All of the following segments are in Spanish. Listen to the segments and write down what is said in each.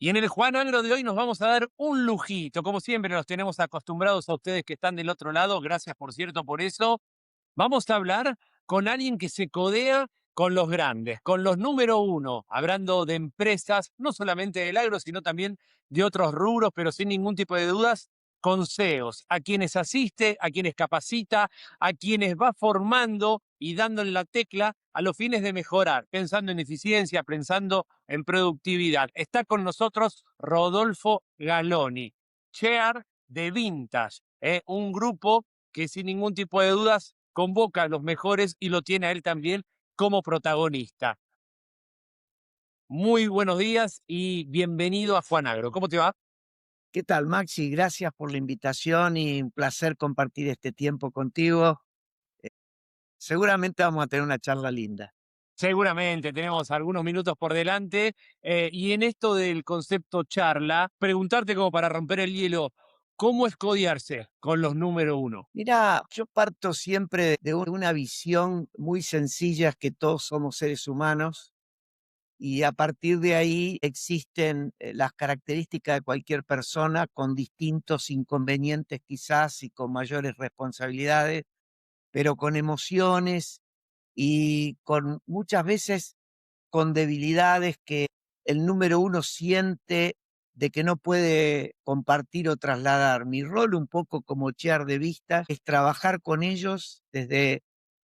Y en el Juan Agro de hoy nos vamos a dar un lujito. Como siempre, los tenemos acostumbrados a ustedes que están del otro lado. Gracias, por cierto, por eso. Vamos a hablar con alguien que se codea con los grandes, con los número uno, hablando de empresas, no solamente del agro, sino también de otros rubros, pero sin ningún tipo de dudas, con CEOs, a quienes asiste, a quienes capacita, a quienes va formando y dándole la tecla a los fines de mejorar, pensando en eficiencia, pensando en productividad. Está con nosotros Rodolfo Galoni, chair de Vintage, un grupo que sin ningún tipo de dudas convoca a los mejores y lo tiene a él también como protagonista. Muy buenos días y bienvenido a Juan Agro. ¿Cómo te va? ¿Qué tal, Maxi? Gracias por la invitación y un placer compartir este tiempo contigo. Seguramente vamos a tener una charla linda. Seguramente tenemos algunos minutos por delante y en esto del concepto charla, preguntarte como para romper el hielo, ¿cómo es codearse con los número uno? Mira, yo parto siempre de una visión muy sencilla, es que todos somos seres humanos y a partir de ahí existen las características de cualquier persona con distintos inconvenientes quizás y con mayores responsabilidades, pero con emociones y con muchas veces con debilidades que el número uno siente de que no puede compartir o trasladar. Mi rol un poco como chair de vistas es trabajar con ellos desde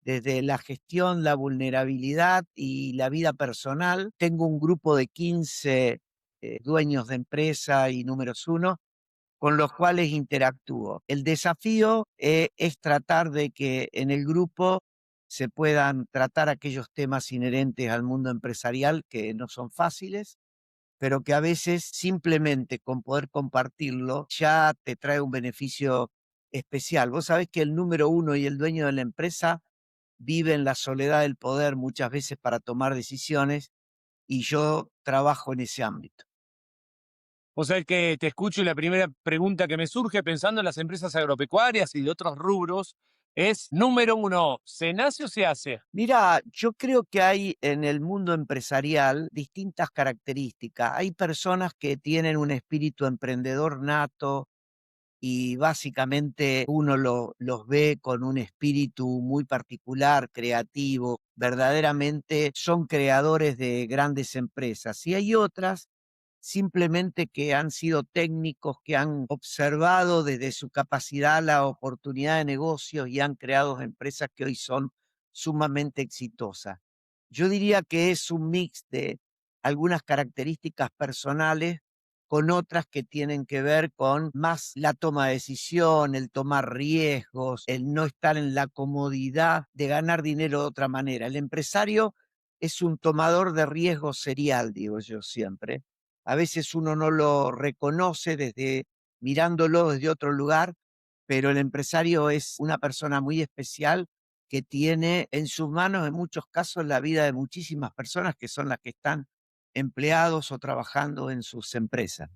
la gestión, la vulnerabilidad y la vida personal. Tengo un grupo de 15 dueños de empresa y números uno con los cuales interactúo. El desafío es tratar de que en el grupo se puedan tratar aquellos temas inherentes al mundo empresarial que no son fáciles, pero que a veces simplemente con poder compartirlo ya te trae un beneficio especial. Vos sabés que el número uno y el dueño de la empresa viven la soledad del poder muchas veces para tomar decisiones y yo trabajo en ese ámbito. O sea, que te escucho y la primera pregunta que me surge pensando en las empresas agropecuarias y de otros rubros es, número uno, ¿se nace o se hace? Mira, yo creo que hay en el mundo empresarial distintas características. Hay personas que tienen un espíritu emprendedor nato y básicamente uno los ve con un espíritu muy particular, creativo, verdaderamente son creadores de grandes empresas. Y hay otras simplemente que han sido técnicos, que han observado desde su capacidad la oportunidad de negocios y han creado empresas que hoy son sumamente exitosas. Yo diría que es un mix de algunas características personales con otras que tienen que ver con más la toma de decisión, el tomar riesgos, el no estar en la comodidad de ganar dinero de otra manera. El empresario es un tomador de riesgos serial, digo yo siempre. A veces uno no lo reconoce desde mirándolo desde otro lugar, pero el empresario es una persona muy especial que tiene en sus manos, en muchos casos, la vida de muchísimas personas que son las que están empleados o trabajando en sus empresas.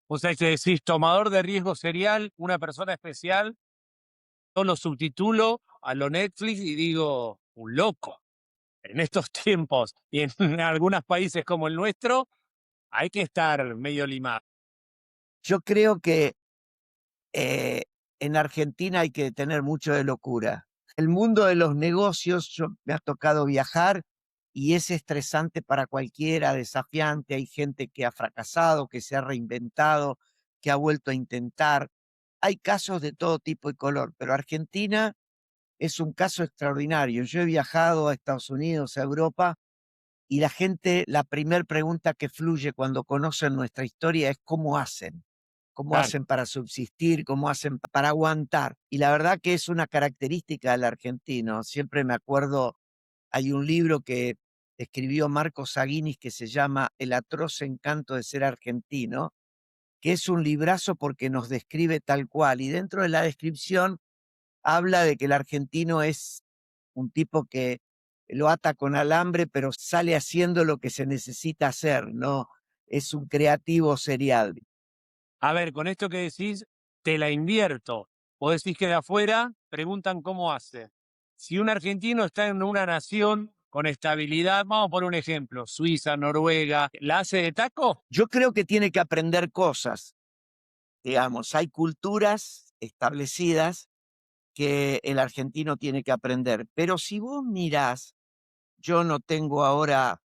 O sea, que decís tomador de riesgo serial, una persona especial, yo lo subtitulo a lo Netflix y digo, un loco. En estos tiempos y en algunos países como el nuestro, hay que estar medio limado. Yo creo que eh, en Argentina hay que tener mucho de locura. El mundo de los negocios, me ha tocado viajar y es estresante para cualquiera, desafiante. Hay gente que ha fracasado, que se ha reinventado, que ha vuelto a intentar. Hay casos de todo tipo y color, pero Argentina es un caso extraordinario. Yo he viajado a Estados Unidos, a Europa, y la gente, la primer pregunta que fluye cuando conocen nuestra historia es ¿cómo hacen? ¿Cómo Claro. hacen para subsistir? ¿Cómo hacen para aguantar? Y la verdad que es una característica del argentino. Siempre me acuerdo, hay un libro que escribió Marco Saguinis que se llama El atroz encanto de ser argentino, que es un librazo porque nos describe tal cual. Y dentro de la descripción habla de que el argentino es un tipo que lo ata con alambre, pero sale haciendo lo que se necesita hacer, ¿no? Es un creativo serial. A ver, con esto que decís, te la invierto. Vos decís que de afuera preguntan cómo hace. Si un argentino está en una nación con estabilidad. Vamos por un ejemplo, Suiza, Noruega, ¿la hace de taco? Yo creo que tiene que aprender cosas, digamos, hay culturas establecidas que el argentino tiene que aprender, pero si vos mirás, yo no tengo ahora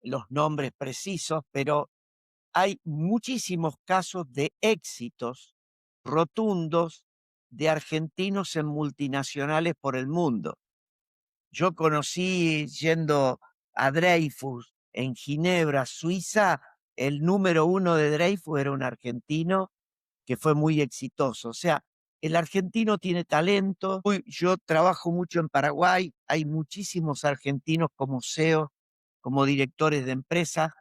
los nombres precisos, pero hay muchísimos casos de éxitos rotundos de argentinos en multinacionales por el mundo. Yo conocí yendo a Dreyfus en Ginebra, Suiza, el número uno de Dreyfus era un argentino que fue muy exitoso. O sea, el argentino tiene talento. Yo trabajo mucho en Paraguay, hay muchísimos argentinos como CEO, como directores de empresas.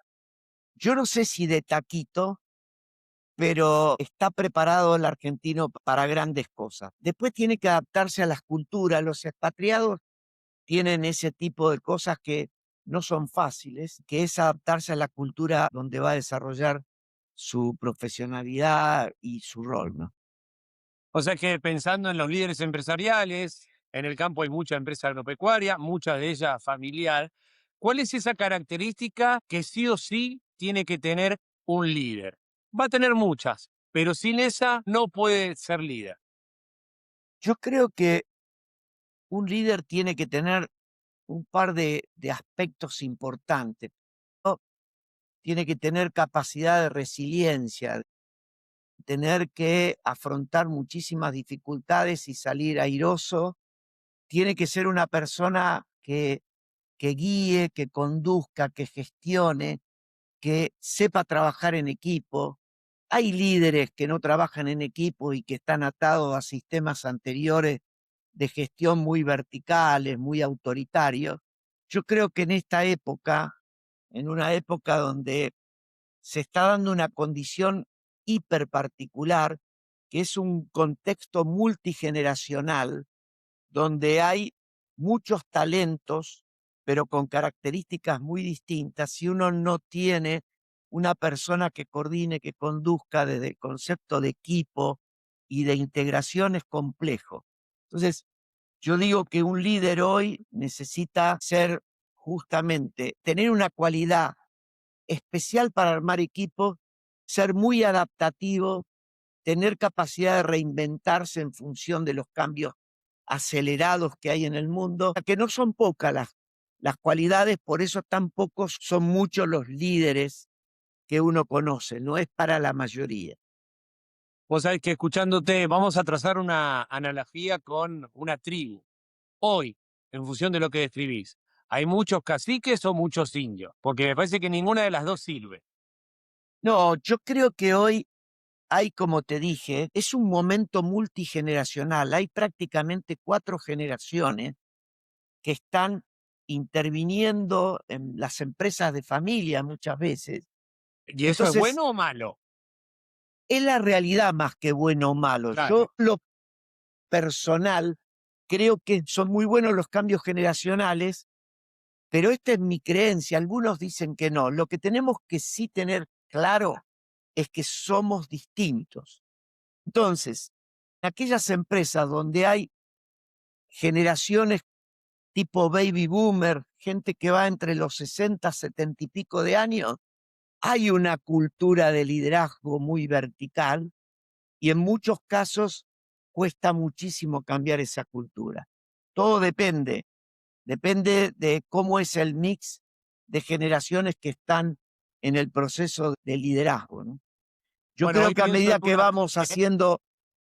Yo no sé si de taquito, pero está preparado el argentino para grandes cosas. Después tiene que adaptarse a las culturas. Los expatriados tienen ese tipo de cosas que no son fáciles, que es adaptarse a la cultura donde va a desarrollar su profesionalidad y su rol, ¿no? O sea que pensando en los líderes empresariales, en el campo hay mucha empresa agropecuaria, muchas de ellas familiar. ¿Cuál es esa característica que sí o sí tiene que tener un líder? Va a tener muchas, pero sin esa no puede ser líder. Yo creo que un líder tiene que tener un par de aspectos importantes, ¿no? Tiene que tener capacidad de resiliencia, tener que afrontar muchísimas dificultades y salir airoso. Tiene que ser una persona que guíe, que conduzca, que gestione, que sepa trabajar en equipo. Hay líderes que no trabajan en equipo y que están atados a sistemas anteriores de gestión muy verticales, muy autoritarios. Yo creo que en esta época, en una época donde se está dando una condición hiper particular, que es un contexto multigeneracional, donde hay muchos talentos, pero con características muy distintas. Si uno no tiene una persona que coordine, que conduzca desde el concepto de equipo y de integración es complejo. Entonces, yo digo que un líder hoy necesita ser justamente, tener una cualidad especial para armar equipos, ser muy adaptativo, tener capacidad de reinventarse en función de los cambios acelerados que hay en el mundo, que no son pocas las cualidades, por eso tan pocos son muchos los líderes que uno conoce, no es para la mayoría. Vos sabés que escuchándote, vamos a trazar una analogía con una tribu. Hoy, en función de lo que describís, ¿hay muchos caciques o muchos indios? Porque me parece que ninguna de las dos sirve. No, yo creo que hoy hay, como te dije, es un momento multigeneracional, hay prácticamente 4 generaciones que están interviniendo en las empresas de familia muchas veces. ¿Y eso es Entonces, bueno o malo? es la realidad más que bueno o malo. Claro. Yo, lo personal, creo que son muy buenos los cambios generacionales, pero esta es mi creencia. Algunos dicen que no. Lo que tenemos que sí tener claro es que somos distintos. Entonces, en aquellas empresas donde hay generaciones tipo baby boomer, gente que va entre los 60, 70 y pico de años, hay una cultura de liderazgo muy vertical y en muchos casos cuesta muchísimo cambiar esa cultura. Todo depende de cómo es el mix de generaciones que están en el proceso de liderazgo, ¿no? Yo Bueno, creo hoy que a pienso medida en una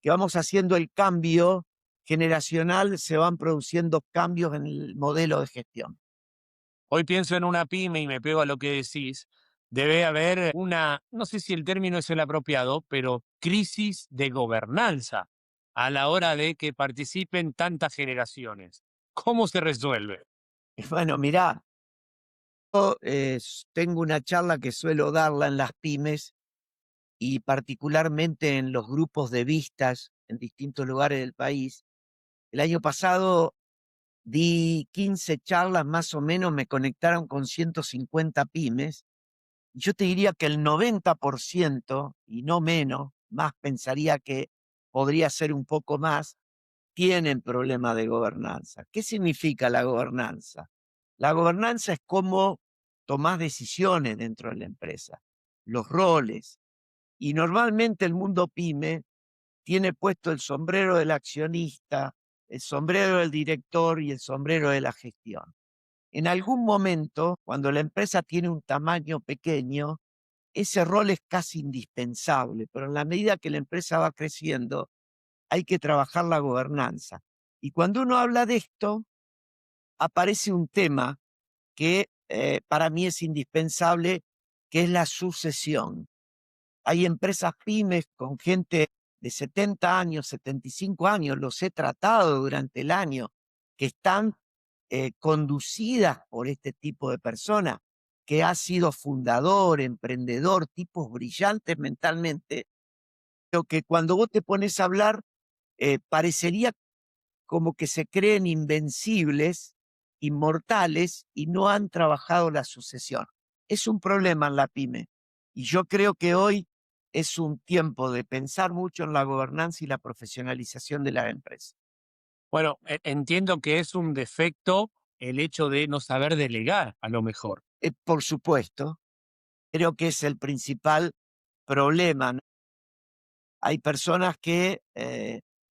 que vamos haciendo el cambio generacional, se van produciendo cambios en el modelo de gestión. hoy pienso en una pyme y me pego a lo que decís. Debe haber una, no sé si el término es el apropiado, pero crisis de gobernanza a la hora de que participen tantas generaciones. ¿Cómo se resuelve? Bueno, mirá, yo tengo una charla que suelo darla en las pymes y particularmente en los grupos de vistas en distintos lugares del país. El año pasado di 15 charlas más o menos, me conectaron con 150 pymes. Yo te diría que el 90% y no menos, más pensaría que podría ser un poco más, tienen problemas de gobernanza. ¿Qué significa la gobernanza? La gobernanza es cómo tomás decisiones dentro de la empresa, los roles. Y normalmente el mundo pyme tiene puesto el sombrero del accionista, el sombrero del director y el sombrero de la gestión. En algún momento, cuando la empresa tiene un tamaño pequeño, ese rol es casi indispensable, pero en la medida que la empresa va creciendo, hay que trabajar la gobernanza. Y cuando uno habla de esto, aparece un tema que para mí es indispensable, que es la sucesión. Hay empresas pymes con gente de 70 años, 75 años, los he tratado durante el año, que están conducidas por este tipo de personas, que ha sido fundador, emprendedor, tipos brillantes mentalmente, pero que cuando vos te pones a hablar, parecería como que se creen invencibles, inmortales y no han trabajado la sucesión. Es un problema en la pyme. Y yo creo que hoy es un tiempo de pensar mucho en la gobernanza y la profesionalización de la empresa. Bueno, entiendo que es un defecto el hecho de no saber delegar, a lo mejor. Por supuesto, creo que es el principal problema, ¿no? Hay personas que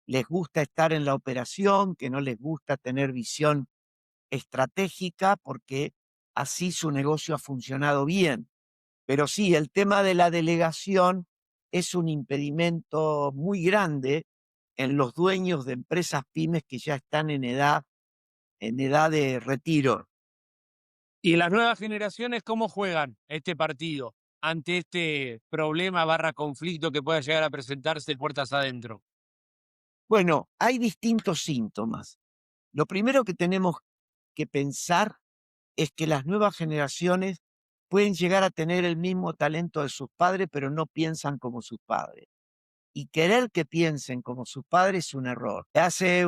les gusta estar en la operación, que no les gusta tener visión estratégica porque así su negocio ha funcionado bien. Pero sí, el tema de la delegación es un impedimento muy grande en los dueños de empresas pymes que ya están en edad de retiro. ¿Y las nuevas generaciones cómo juegan este partido ante este problema barra conflicto que pueda llegar a presentarse puertas adentro? Bueno, hay distintos síntomas. Lo primero que tenemos que pensar es que las nuevas generaciones pueden llegar a tener el mismo talento de sus padres, pero no piensan como sus padres. Y querer que piensen como sus padres es un error. Hace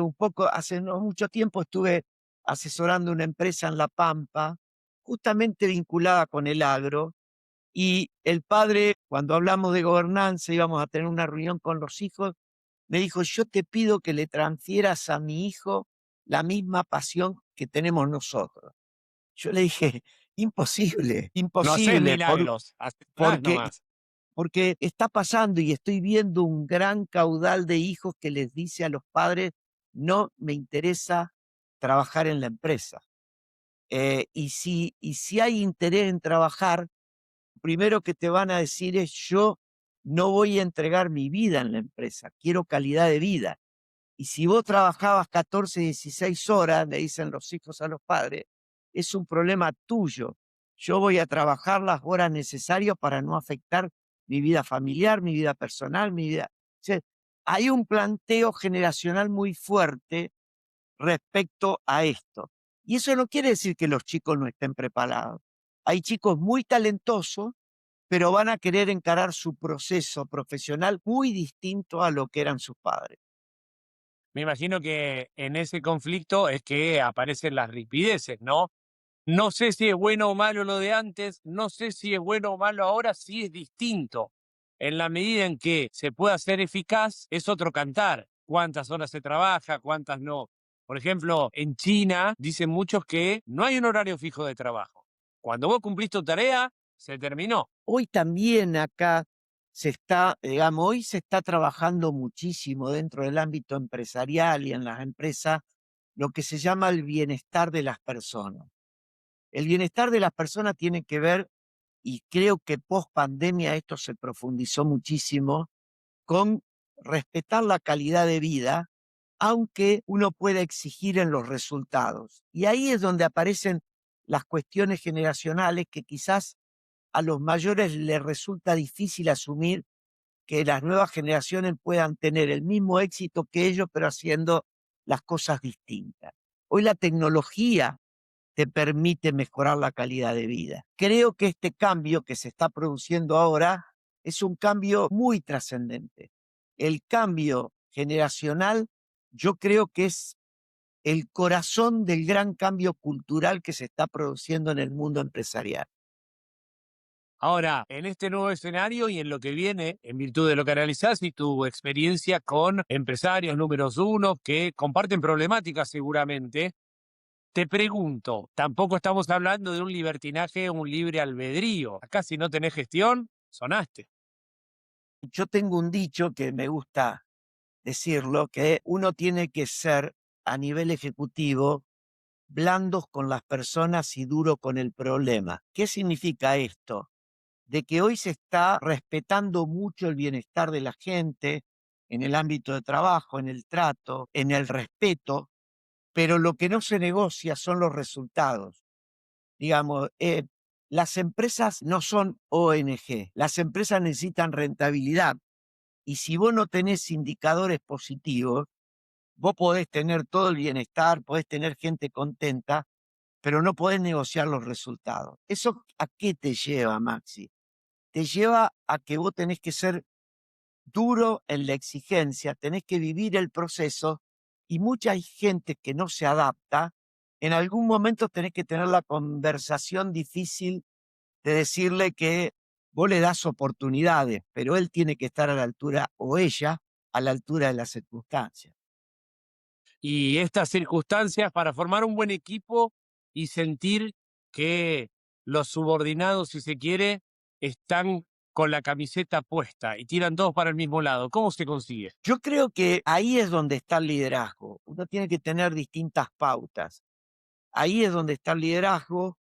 no mucho tiempo estuve asesorando una empresa en La Pampa, justamente vinculada con el agro, y el padre, cuando hablamos de gobernanza, íbamos a tener una reunión con los hijos, me dijo: "Yo te pido que le transfieras a mi hijo la misma pasión que tenemos nosotros". Yo le dije: "Imposible, No haces imposible", milagros, aceptás porque nomás. está pasando y estoy viendo un gran caudal de hijos que les dice a los padres: "No me interesa trabajar en la empresa". Y si hay interés en trabajar, primero que te van a decir es: "Yo no voy a entregar mi vida en la empresa, quiero calidad de vida". Y si vos trabajabas 14, 16 horas, le dicen los hijos a los padres, es un problema tuyo. Yo voy a trabajar las horas necesarias para no afectar mi vida familiar, mi vida personal, mi vida. O sea, hay un planteo generacional muy fuerte respecto a esto. Y eso no quiere decir que los chicos no estén preparados. Hay chicos muy talentosos, pero van a querer encarar su proceso profesional muy distinto a lo que eran sus padres. Me imagino que en ese conflicto es que aparecen las ripideces, ¿no? No sé si es bueno o malo lo de antes, no sé si es bueno o malo ahora, sí es distinto. En la medida en que se pueda ser eficaz, es otro cantar. ¿Cuántas horas se trabaja, cuántas no? Por ejemplo, en China dicen muchos que no hay un horario fijo de trabajo. Cuando vos cumplís tu tarea, se terminó. Hoy también acá hoy se está trabajando muchísimo dentro del ámbito empresarial y en las empresas lo que se llama el bienestar de las personas. El bienestar de las personas tiene que ver, y creo que post pandemia esto se profundizó muchísimo, con respetar la calidad de vida, aunque uno pueda exigir en los resultados. Y ahí es donde aparecen las cuestiones generacionales que quizás a los mayores les resulta difícil asumir que las nuevas generaciones puedan tener el mismo éxito que ellos, pero haciendo las cosas distintas. Hoy la tecnología te permite mejorar la calidad de vida. Creo que este cambio que se está produciendo ahora es un cambio muy trascendente. El cambio generacional, yo creo que es el corazón del gran cambio cultural que se está produciendo en el mundo empresarial. Ahora, en este nuevo escenario y en lo que viene, en virtud de lo que analizás y tu experiencia con empresarios números uno que comparten problemáticas seguramente, Te pregunto, tampoco estamos hablando de un libertinaje o un libre albedrío. Acá si no tenés gestión, sonaste. Yo tengo un dicho que me gusta decirlo, que uno tiene que ser a nivel ejecutivo blandos con las personas y duro con el problema. ¿Qué significa esto? De que hoy se está respetando mucho el bienestar de la gente en el ámbito de trabajo, en el trato, en el respeto, pero lo que no se negocia son los resultados. Digamos, las empresas no son ONG, las empresas necesitan rentabilidad y si vos no tenés indicadores positivos, vos podés tener todo el bienestar, podés tener gente contenta, pero no podés negociar los resultados. ¿Eso a qué te lleva, Maxi? Te lleva a que vos tenés que ser duro en la exigencia, tenés que vivir el proceso y mucha gente que no se adapta, en algún momento tenés que tener la conversación difícil de decirle que vos le das oportunidades, pero él tiene que estar a la altura o ella a la altura de las circunstancias. Y estas circunstancias para formar un buen equipo y sentir que los subordinados, si se quiere, están con la camiseta puesta y tiran todos para el mismo lado. ¿Cómo se consigue? Yo creo que ahí es donde está el liderazgo. Uno tiene que tener distintas pautas. Ahí es donde está el liderazgo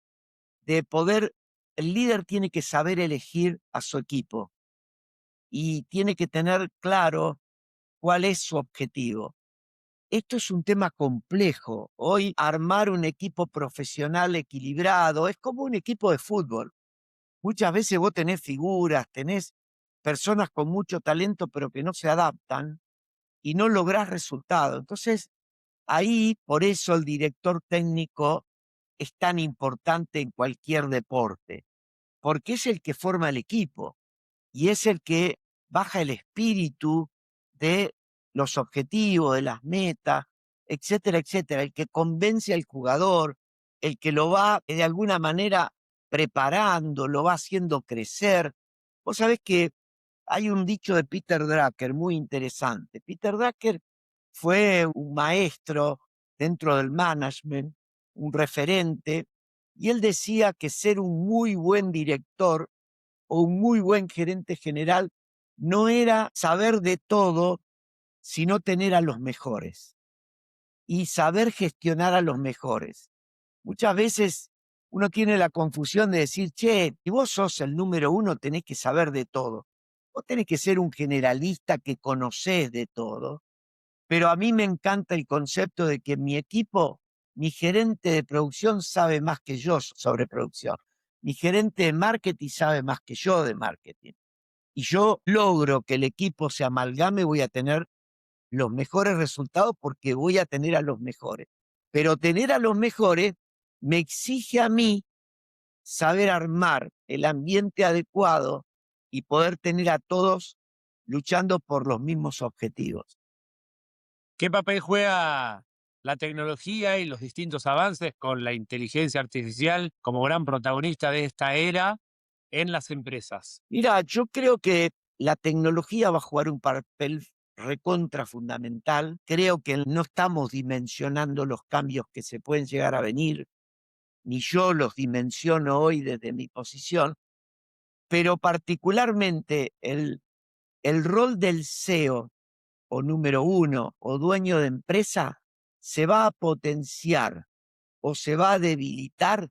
de poder, el líder tiene que saber elegir a su equipo y tiene que tener claro cuál es su objetivo. Esto es un tema complejo. Hoy armar un equipo profesional equilibrado es como un equipo de fútbol. Muchas veces vos tenés figuras, tenés personas con mucho talento, pero que no se adaptan y no lográs resultados. Entonces, ahí, por eso el director técnico es tan importante en cualquier deporte, porque es el que forma el equipo y es el que baja el espíritu de los objetivos, de las metas, etcétera, etcétera, el que convence al jugador, el que lo va de alguna manera preparando, lo va haciendo crecer. Vos sabés que hay un dicho de Peter Drucker muy interesante. Peter Drucker fue un maestro dentro del management, un referente, y él decía que ser un muy buen director o un muy buen gerente general no era saber de todo, sino tener a los mejores y saber gestionar a los mejores. Muchas veces uno tiene la confusión de decir, che, si vos sos el número uno, tenés que saber de todo. Vos tenés que ser un generalista que conocés de todo, pero a mí me encanta el concepto de que mi equipo, mi gerente de producción sabe más que yo sobre producción. Mi gerente de marketing sabe más que yo de marketing. Y yo logro que el equipo se amalgame, voy a tener los mejores resultados porque voy a tener a los mejores. Pero tener a los mejores me exige a mí saber armar el ambiente adecuado y poder tener a todos luchando por los mismos objetivos. ¿Qué papel juega la tecnología y los distintos avances con la inteligencia artificial como gran protagonista de esta era en las empresas? Mira, yo creo que la tecnología va a jugar un papel recontra fundamental. Creo que no estamos dimensionando los cambios que se pueden llegar a venir, ni yo los dimensiono hoy desde mi posición, pero particularmente el rol del CEO o número uno o dueño de empresa se va a potenciar o se va a debilitar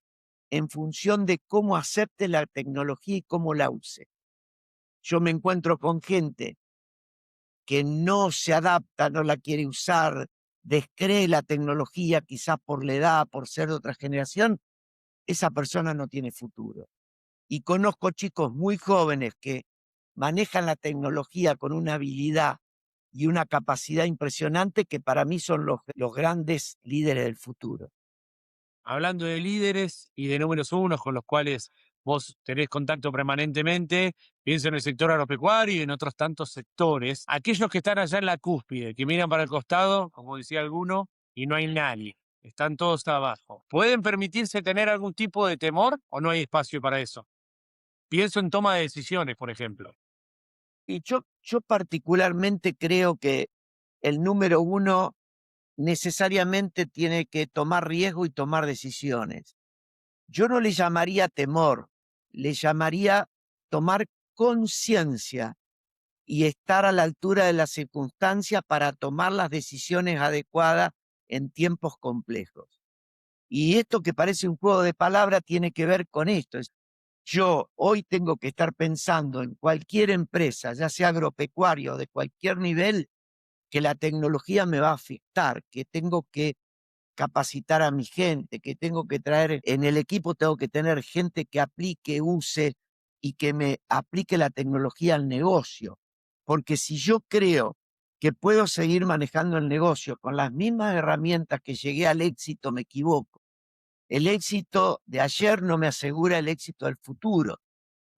en función de cómo acepte la tecnología y cómo la use. Yo me encuentro con gente que no se adapta, no la quiere usar, descree la tecnología quizás por la edad, por ser de otra generación, esa persona no tiene futuro. Y conozco chicos muy jóvenes que manejan la tecnología con una habilidad y una capacidad impresionante que para mí son los grandes líderes del futuro. Hablando de líderes y de números unos con los cuales vos tenés contacto permanentemente, pienso en el sector agropecuario y en otros tantos sectores, aquellos que están allá en la cúspide, que miran para el costado, como decía alguno, y no hay nadie, están todos abajo. ¿Pueden permitirse tener algún tipo de temor o no hay espacio para eso? Pienso en toma de decisiones, por ejemplo. Y yo particularmente creo que el número uno necesariamente tiene que tomar riesgo y tomar decisiones. Yo no le llamaría temor, le llamaría tomar conciencia y estar a la altura de las circunstancias para tomar las decisiones adecuadas en tiempos complejos. Y esto que parece un juego de palabras tiene que ver con esto. Yo hoy tengo que estar pensando en cualquier empresa, ya sea agropecuario o de cualquier nivel, que la tecnología me va a afectar, que tengo que capacitar a mi gente, que tengo que traer en el equipo, tengo que tener gente que aplique, use y que me aplique la tecnología al negocio. Porque si yo creo que puedo seguir manejando el negocio con las mismas herramientas que llegué al éxito, me equivoco. El éxito de ayer no me asegura el éxito del futuro.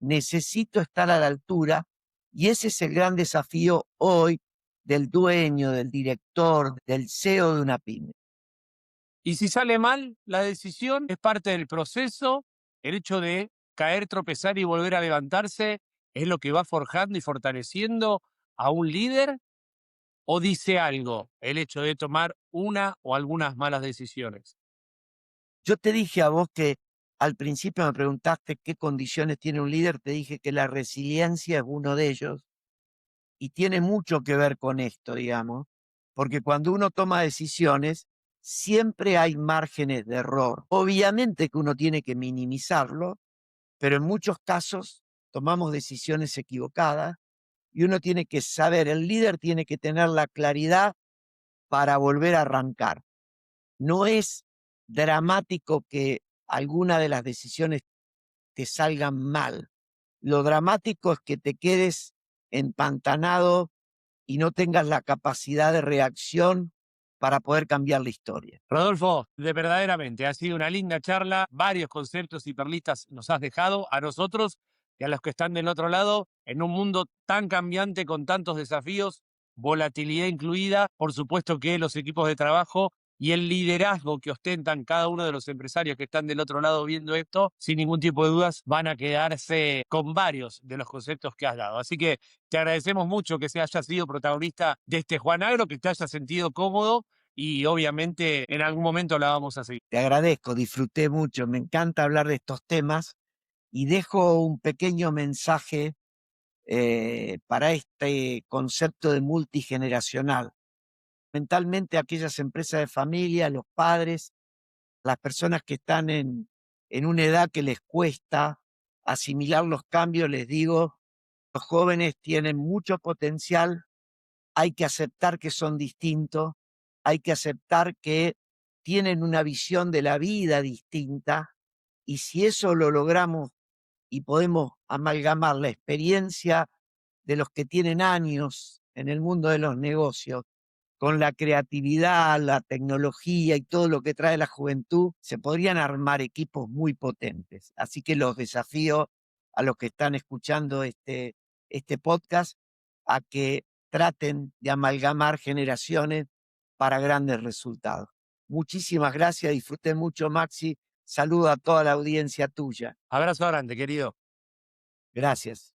Necesito estar a la altura y ese es el gran desafío hoy del dueño, del director, del CEO de una pyme. Y si sale mal, la decisión es parte del proceso. El hecho de caer, tropezar y volver a levantarse es lo que va forjando y fortaleciendo a un líder. ¿O dice algo el hecho de tomar una o algunas malas decisiones? Yo te dije a vos que al principio me preguntaste qué condiciones tiene un líder, te dije que la resiliencia es uno de ellos y tiene mucho que ver con esto, digamos, porque cuando uno toma decisiones, siempre hay márgenes de error. Obviamente que uno tiene que minimizarlo, pero en muchos casos tomamos decisiones equivocadas y uno tiene que saber, el líder tiene que tener la claridad para volver a arrancar. No es dramático que alguna de las decisiones te salgan mal. Lo dramático es que te quedes empantanado y no tengas la capacidad de reacción para poder cambiar la historia. Rodolfo, de verdaderamente ha sido una linda charla, varios conceptos y perlitas nos has dejado a nosotros y a los que están del otro lado en un mundo tan cambiante con tantos desafíos, volatilidad incluida, por supuesto que los equipos de trabajo y el liderazgo que ostentan cada uno de los empresarios que están del otro lado viendo esto, sin ningún tipo de dudas, van a quedarse con varios de los conceptos que has dado. Así que te agradecemos mucho que se haya sido protagonista de este Juan Agro, que te haya sentido cómodo y obviamente en algún momento la vamos a seguir. Te agradezco, disfruté mucho, me encanta hablar de estos temas y dejo un pequeño mensaje para este concepto de multigeneracional. Mentalmente aquellas empresas de familia, los padres, las personas que están en una edad que les cuesta asimilar los cambios, les digo, los jóvenes tienen mucho potencial, hay que aceptar que son distintos, hay que aceptar que tienen una visión de la vida distinta, y si eso lo logramos y podemos amalgamar la experiencia de los que tienen años en el mundo de los negocios con la creatividad, la tecnología y todo lo que trae la juventud, se podrían armar equipos muy potentes. Así que los desafío a los que están escuchando este podcast a que traten de amalgamar generaciones para grandes resultados. Muchísimas gracias, disfruté mucho, Maxi. Saludo a toda la audiencia tuya. Abrazo grande, querido. Gracias.